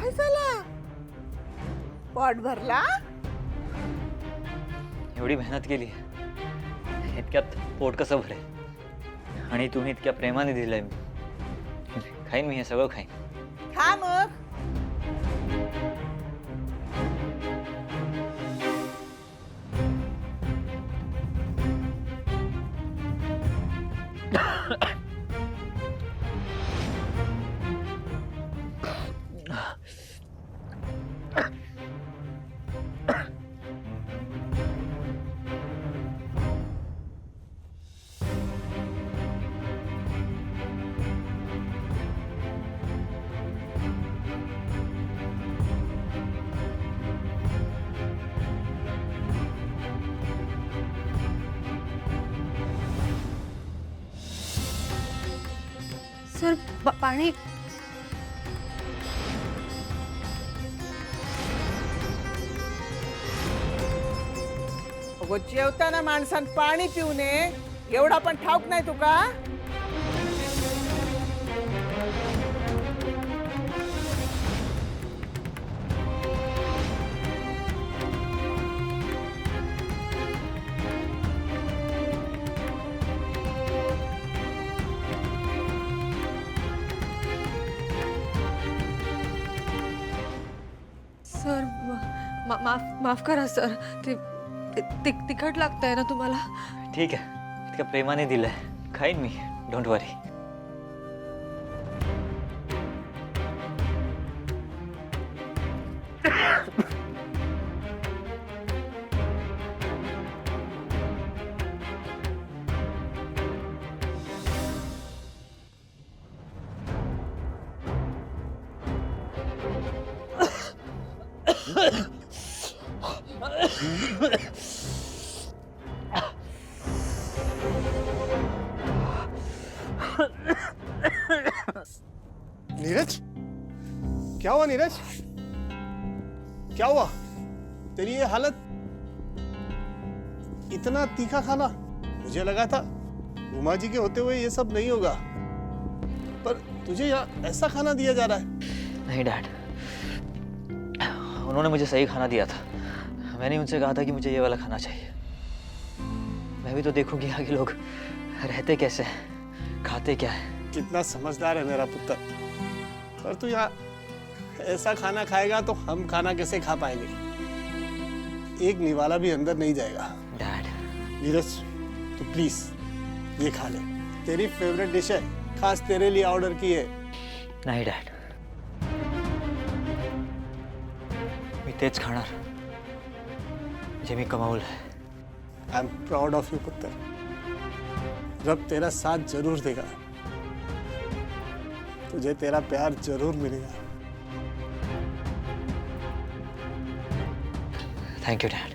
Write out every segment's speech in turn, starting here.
काय झालं? पोट भरला? एवढी मेहनत केली इतक्यात पोट कसं भरेल? आणि तुम्ही इतक्या प्रेमाने दिलंय मी. खाईन मी हे सगळं खाईन. खा मग. सर पाणी. अगो जेवताना माणसान पाणी पिऊ नये एवढा पण ठाऊक नाही तुका? सर माफ करा सर. ते तिखट लागतंय ना तुम्हाला? ठीक आहे, इतक्या प्रेमाने दिलंय, खाईन मी. डोंट वरी. नीरज, क्या हुआ नीरज? क्या हुआ? तेरी ये हालत, इतना तीखा खाना? मुझे लगा था उमा जी के होते हुए ये सब नहीं होगा, पर तुझे यहाँ ऐसा खाना दिया जा रहा है? नहीं डैड, उन्होंने मुझे सही खाना दिया था. मैंने उनसे कहा था कि मुझे ये वाला खाना चाहिए. मैं भी तो देखूं कि यहाँ के लोग रहते कैसे हैं, खाते क्या है. कितना समझदार है मेरा पुत्र. पर तू यहाँ ऐसा खाना खाएगा तो हम खाना कैसे खा पाएंगे? एक निवाला भी अंदर नहीं जाएगा. डैड, नीरज, तू प्लीज ये खा ले. तेरी फेवरेट डिश है, खास तेरे लिए ऑर्डर की है. नहीं डॅड, मी तेच खाणार जे मी कमावलं आहे. I am proud of you पुत्र. रब तेरा साथ जरूर देगा. तुझे तेरा प्यार जरूर मिलेगा. Thank you dad.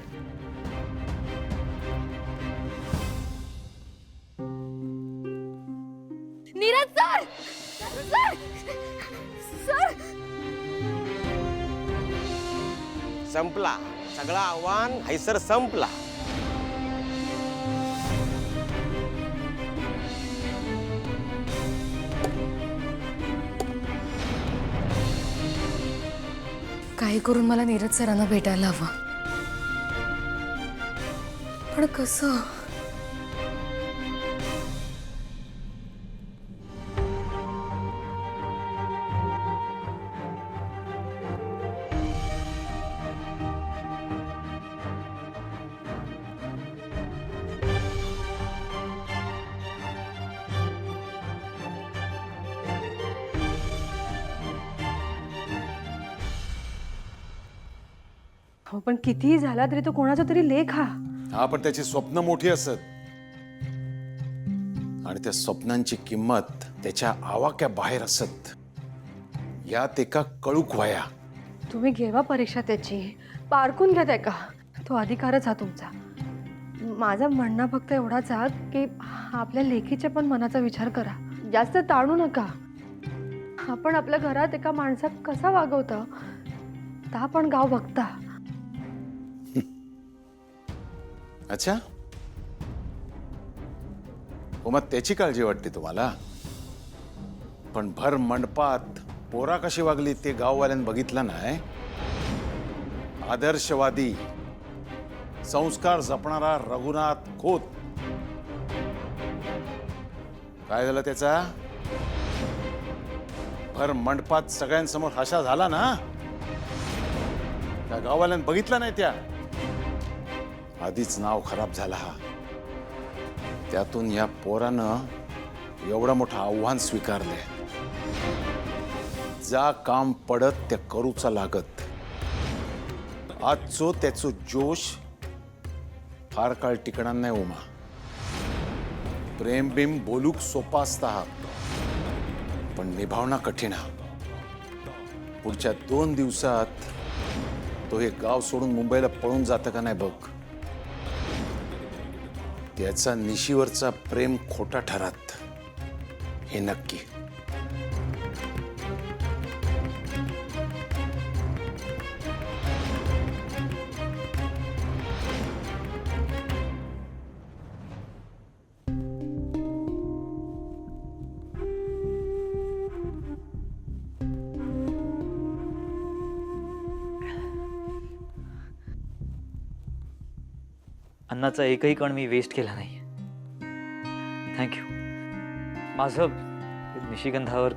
Neeraj sir. Sir sir. संपला सगळा आव्हान हैसर संपला. काही करून मला नीरज सरांना भेटायला हवं. पण कसं? हो पण कितीही झाला तरी तो कोणाचा तरी लेख हा. हा, पण त्याची स्वप्न मोठी असत आणि त्या स्वप्नांची किंमत त्याच्या आवाक्या बाहेर असत. यात एका कळूक वया. तुम्ही घेवा परीक्षा त्याची, पारखून घ्या त्या का. तो अधिकारच हा तुमचा. माझं म्हणणं फक्त एवढाच आहे की आपल्या लेखीच्या पण मनाचा विचार करा. जास्त ताणू नका. आपण आपल्या घरात एका माणसाक कसा वागवता ता पण गाव बघता. अच्छा, हो, मग त्याची काळजी वाटते तुम्हाला. पण भर मंडपात पोरा कशी वागली ते गाववाल्यानं बघितलं नाही. आदर्शवादी संस्कार जपणारा रघुनाथ खोत. काय झालं त्याचा? भर मंडपात सगळ्यांसमोर हशा झाला ना. त्या गाववाल्यानं बघितलं नाही. त्या आधीच नाव खराब झाला हा. त्यातून या पोरानं एवढं मोठं आव्हान स्वीकारलंय. जा काम पडत त्या करूचा लागत. आजचो त्याचो जोश फार काळ टिकणार नाही उमा. प्रेम बिम बोलूक सोपा असता हा, पण निभावणं कठीण हा. पुढच्या 2 दिवसात तो हे गाव सोडून मुंबईला पळून जातं का नाही बघ. त्याचा निशीवरचा प्रेम खोटा ठरत हे नक्की. अन्नाचा एकही कण मी वेस्ट केला नाही. थँक्यू. माझं निशिगंधावर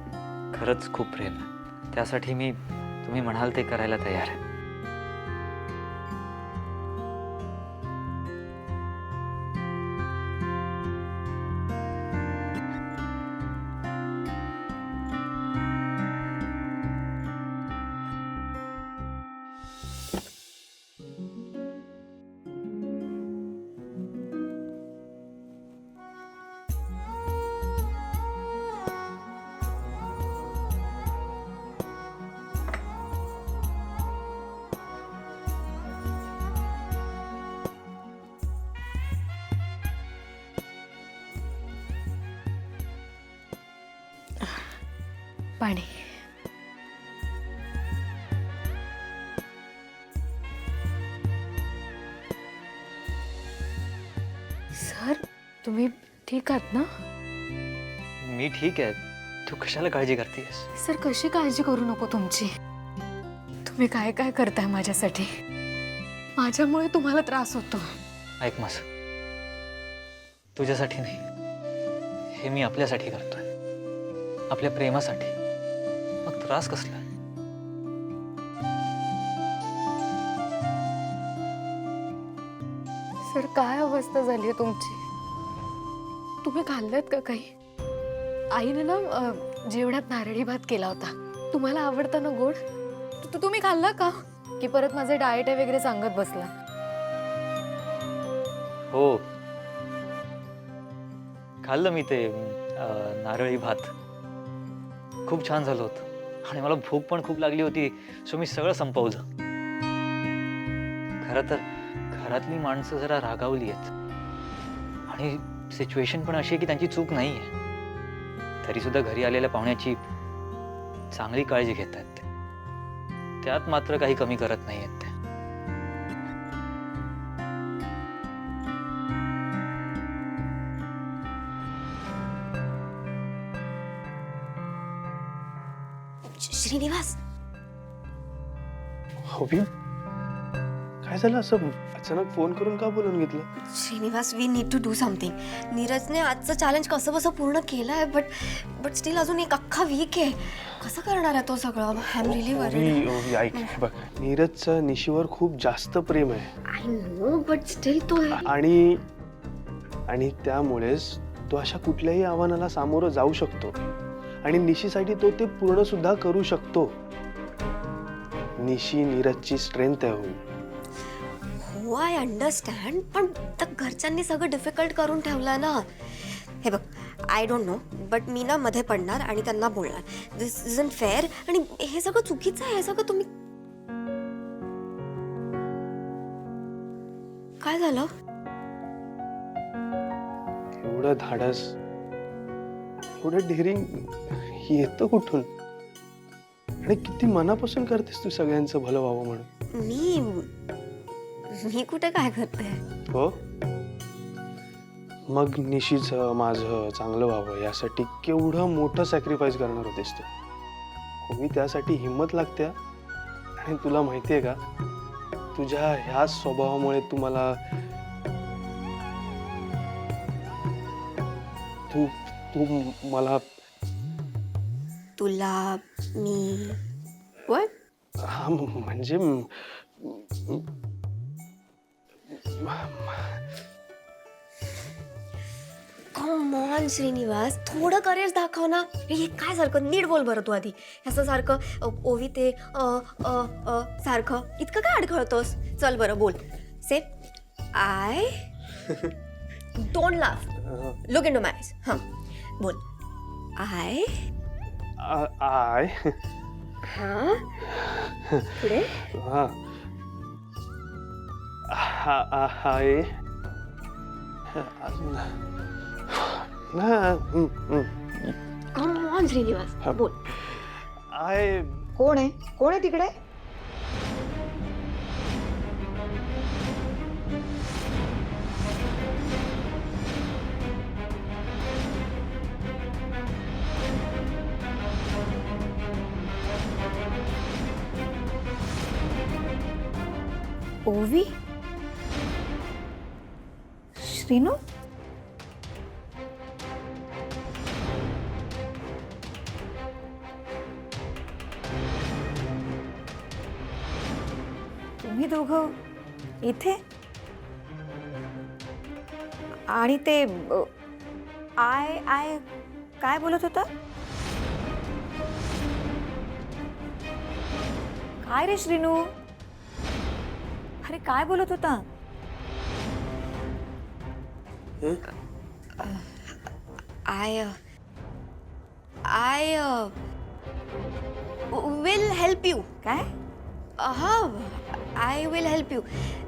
खरंच खूप प्रेम आहे. त्यासाठी मी तुम्ही म्हणाल ते करायला तयार आहे. पाणी. सर, तुम्ही ठीक आहात ना? मी ठीक आहे. तू कशाला काळजी करतेस? सर, कशी काळजी करू नको तुमची. तुम्ही काय काय करताय माझ्यासाठी. माझ्यामुळे तुम्हाला त्रास होतो. ऐक माझं, तुझ्यासाठी नाही, हे मी आपल्यासाठी करतोय. आपल्या प्रेमासाठी. मग त्रास कसला? सर, काय अवस्था झाली आहे तुमची. तुम्ही खाल्लत का काही? आईने ना जेवणात नारळी भात केला होता. तुम्हाला आवडतं ना गोड? तुम्ही खाल्ला का? की परत माझे डाएट आहे वगैरे सांगत बसला? हो, खाल्लं मी ते नारळी भात. खूप छान झालं होतं आणि मला भूक पण खूप लागली होती, सो मी सगळं संपवलं. खरं तर घरातली माणसं जरा रागावली आहेत आणि सिच्युएशन पण अशी आहे की त्यांची चूक नाही आहे. तरी सुद्धा घरी आलेल्या पाहुण्याची चांगली काळजी घेत आहेत ते. त्यात मात्र काही कमी करत नाही आहेत ते. श्रीनिवास, होबी काय झालं? असं अचानक फोन करून का बोलून घेतलं? Srinivas, we need to do something. नीरजने आजचं चॅलेंज कसं बसं पूर्ण केलं आहे, बट स्टील अजून एक अख्खा वीक आहे. कसं करणार आहे तो सगळं? I am really worried. ऐक बघ, नीरजचं निशीवर खूप जास्त प्रेम आहे. आय नो, बट स्टील तो आणि त्यामुळेच तो अशा कुठल्याही आव्हानाला सामोरं जाऊ शकतो आणि निशीसाठी तो ते पूर्ण सुद्धा करू शकतो. निशी नीरजची स्ट्रेंथ आहे. हो, आय अंडरस्टँड, पण त्या घरच्यांनी सगळं डिफिकल्ट करून ठेवलं ना. हे बघ, आय डोंट नो, बट मी ना मध्ये पडणार आणि त्यांना बोलणार दिस इजंट फेअर आणि हे सगळं चुकीचं आहे. हे सगळं तुम्ही काय झालं? एवढं धाडस, एवढं डेअरिंग येतं कुठून? आणि किती मनापासून करतेस तू सगळ्यांचं भलं व्हावं म्हणून. मी कुठे काय करते? हो, मग निशीचं माझं चांगलं व्हावं यासाठी केवढं मोठं सॅक्रिफाईस करणार होतेस तू. ओवी त्यासाठी हिंमत लागते आणि तुला माहितीये का तुझ्या ह्या स्वभावामुळे तू मला तुला मी वट हा म्हणजे कम ऑन श्रीनिवास, थोडं करेज दाखव ना. हे काय सारखं नीट बोल बरं तू आधी. असं सारखं ओवी ते सारखं इतकं काय अडखळतोस. चल बरं बोल. Say I don't laugh, look into my eyes. हां बोल. आय आय हां पुढे हा हाय कम ऑन श्रीनिवास बोल. आय कोण आहे? कोण आहे तिकडे? ओवी श्रीनू तुम्ही दोघं इथे? आणि ते आय आय काय बोलत होता? काय रे श्रीनू? अरे काय बोलत होता? I will help you. काय? हा आय विल हेल्प यू.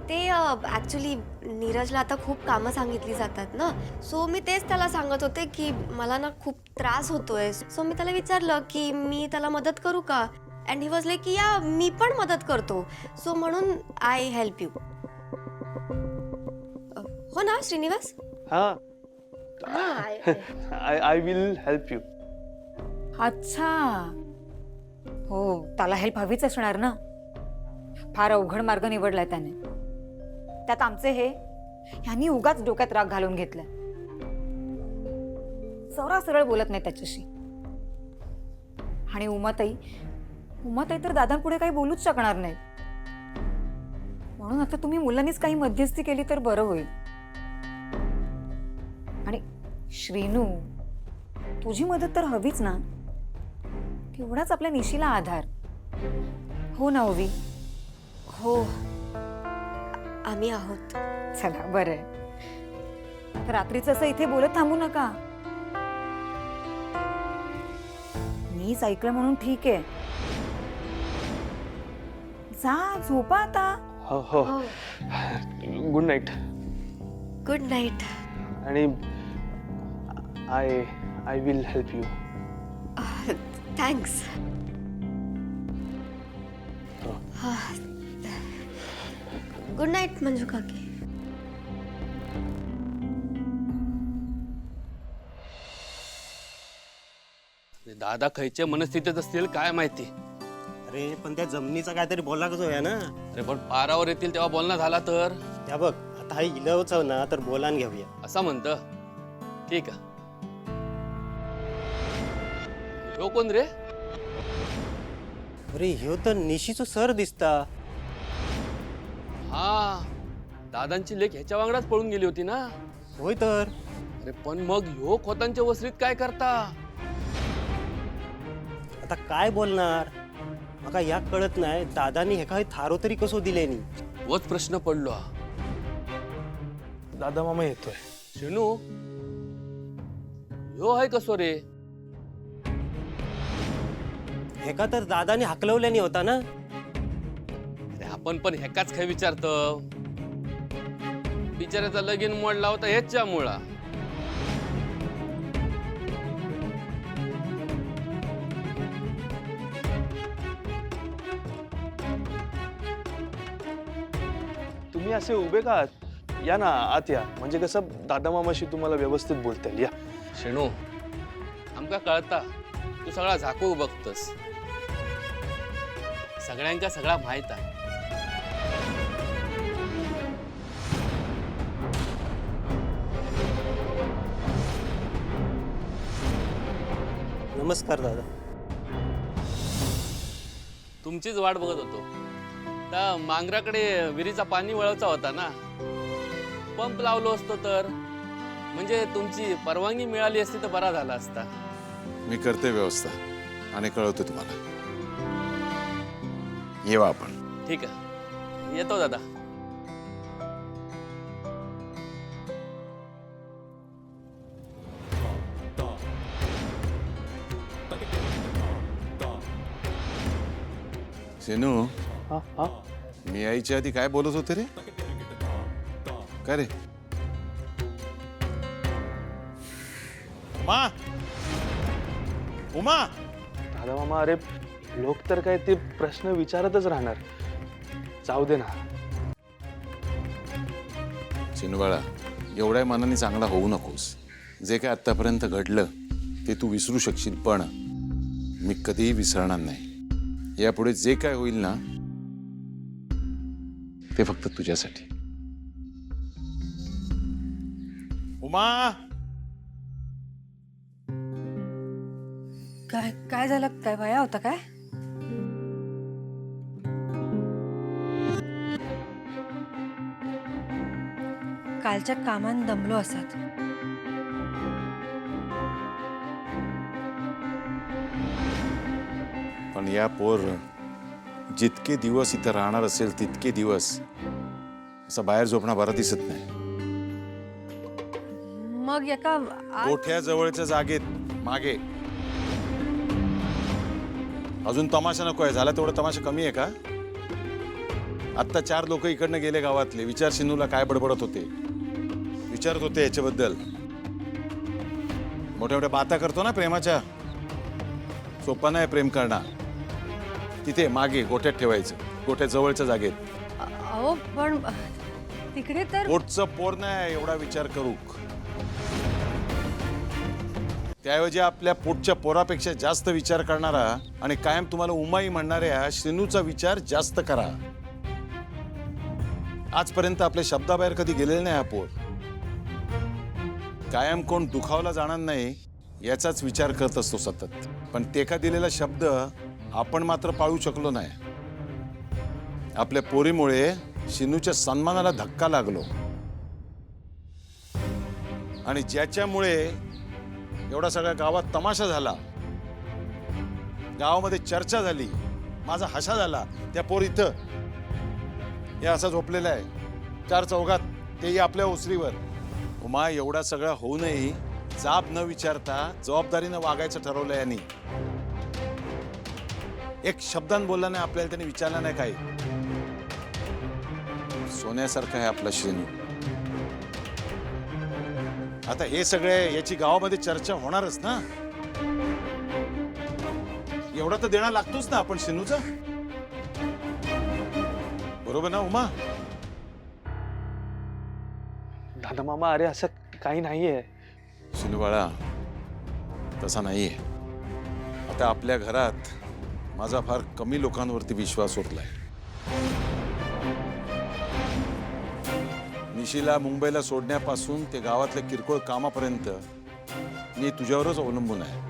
ते ॲक्च्युली नीरजला आता खूप कामं सांगितली जातात ना, सो मी तेच त्याला सांगत होते की मला ना खूप त्रास होतोय. सो मी त्याला विचारलं की मी त्याला मदत करू का, अँड ही वॉज लाईक की या मी पण मदत करतो. सो म्हणून आय हेल्प यू. हो ना श्रीनिवास? हा हां आय विल हेल्प यू. अच्छा हो, त्याला हेल्प हवीच असणार ना. फार अवघड मार्ग निवडलाय त्याने. त्यात आमचे ह्यांनी उगाच डोक्यात राग घालून घेतलाय. सरळ सरळ बोलत नाही त्याच्याशी. आणि उमाताई तर दादांपुढे काही बोलूच शकणार नाही. म्हणून आता तुम्ही मुलांनीच काही मध्यस्थी केली तर बरं होईल. आणि श्रीनू, तुझी मदत तर हवीच ना. तेवढाच आपल्या निशीला आधार. हो ना ओवी? हो आम्ही आहोत. चला बरं आहे. रात्रीच असं इथे बोलत थांबू नका. मीच ऐकलं म्हणून ठीक आहे. जा झोपा आता. हो हो गुड नाईट. Good night. आणि I will help you. Thanks. Good night Manju काकी. दादा खयच्या मनस्थितीत असतील काय माहिती. अरे पण त्या जमिनीचा काहीतरी बोलला कसं आहे ना. अरे पण पारावर येतील तेव्हा बोलणं झाला तर. त्या बघ आता हा इलवच ना तर बोलान घेऊया असा म्हणतं. ठीक आहे. हो कोण रे? अरे ह्यो तर निशीचो सर दिसता. हा दादांची लेक ह्याच्या वांगडाच पळून गेली होती ना. होय तर. अरे पण मग ह्यो खोतांच्या वसरीत काय करता? आता काय बोलणार मका या कळत नाही. दादानी हे काय थारो तरी कसो दिले नी. तोच प्रश्न पडलो. दादा मामा येतोय. शेनू ह्यो आहे कसो रे? हेका तर दादानी हाकलवल्यानी होता ना. अरे आपण पण हेकाच काय विचारतो. बिचाऱ्याचा लगीन मोडला होता ह्याच्या मुळा. तुम्ही असे उभे का आहात? या ना आत या. म्हणजे कसं दादा मामाशी तुम्हाला व्यवस्थित बोलता येईल. या. शेणू आमका कळता तू सगळा झाकू बघतस. सगळ्यांका सगळा माहित आहे. नमस्कार दादा. तुमचीच वाट बघत होतो. त्या मांगराकडे विहिरीचा पाणी वळवचा होता ना, पंप लावलो असतो तर, म्हणजे तुमची परवानगी मिळाली असती तर बरा झाला असता. मी करते व्यवस्था आणि कळवते तुम्हाला. येवा आपण. ठीक आहे, येतो दादा. सेनू, हा हा मी यायच्या आधी काय बोलत होते रे? काय रे? उमा, उमा, दादा मामा, अरे लोक तर काय ते प्रश्न विचारतच राहणार. जाऊ दे ना. सेनू बाळा, एवढ्या मनाने चांगला होऊ नकोस. जे काय आतापर्यंत घडलं ते तू विसरू शकशील, पण मी कधीही विसरणार नाही. यापुढे जे काय होईल ना ते फक्त तुझ्यासाठी. उमा, काय काय झालं? काय वया होता काय? कालच्या कामान दमलो असत. पण या पोर जितके दिवस इथं राहणार असेल तितके दिवस असं बाहेर झोपणं बरं दिसत नाही. मग एका गोठ्याजवळच्या जागेत मागे. अजून तमाशा नकोय. झाला तेवढा तमाशा कमी आहे का? आत्ता 4 लोक इकडनं गेले गावातले. विचार सिनूला काय बडबडत होते, विचारत होते याच्याबद्दल. मोठ्या मोठ्या बाता करतो ना प्रेमाच्या. सोपा नाही प्रेम करणं. तिथे मागे गोठ्यात ठेवायचं, गोठ्याजवळच्या जागेत. अहो पण तिकडे तर पोटचं पोर नाही एवढा विचार करू. त्याऐवजी आपल्या पोटच्या पोरापेक्षा जास्त विचार करणारा आणि कायम तुम्हाला उमाई म्हणणाऱ्या श्रीनूचा विचार जास्त करा. आजपर्यंत आपल्या शब्दाबाहेर कधी गेलेले नाही हा पोर. कायम कोण दुखावला जाणार नाही याचाच विचार करत असतो सतत. पण ते का दिलेला शब्द आपण मात्र पाळू शकलो नाही. आपल्या पोरीमुळे शिनूच्या सन्मानाला धक्का लागलो आणि ज्याच्यामुळे एवढा सगळ्या गावात तमाशा झाला, गावामध्ये चर्चा झाली, माझा हसा झाला. त्या पोर इथं हे असा झोपलेला आहे 4 चौघात, तेही आपल्या ओसरीवर. उमा, एवढा सगळा होऊनही जाब न विचारता जबाबदारीनं वागायचं ठरवलं यांनी. एक शब्दान बोलला नाही आपल्याला, त्यांनी विचारला नाही काही. सोन्यासारखं आहे आपला श्रीनू. आता हे सगळे याची गावामध्ये चर्चा होणारच ना. एवढा तर देणं लागतोच ना आपण श्रीनूचा. बरोबर ना उमा? दादा मामा, अरे असं काही नाहीये. श्रीनू बाळा, तसा नाहीये. आता आपल्या घरात माझा फार कमी लोकांवरती विश्वास उरलाय. निशीला मुंबईला सोडण्यापासून ते गावातल्या किरकोळ कामापर्यंत मी तुझ्यावरच अवलंबून आहे.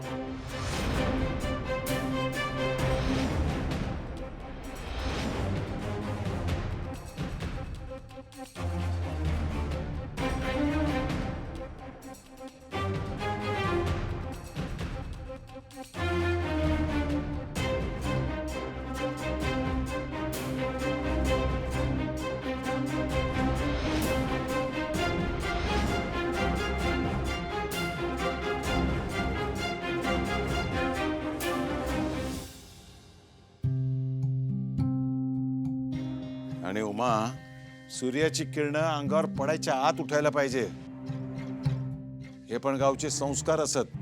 आणि उमा, सूर्याची किरणं अंगावर पडायच्या आत उठायला पाहिजे. हे पण गावचे संस्कार असत.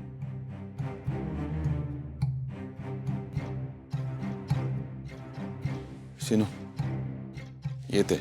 शिनू, येते.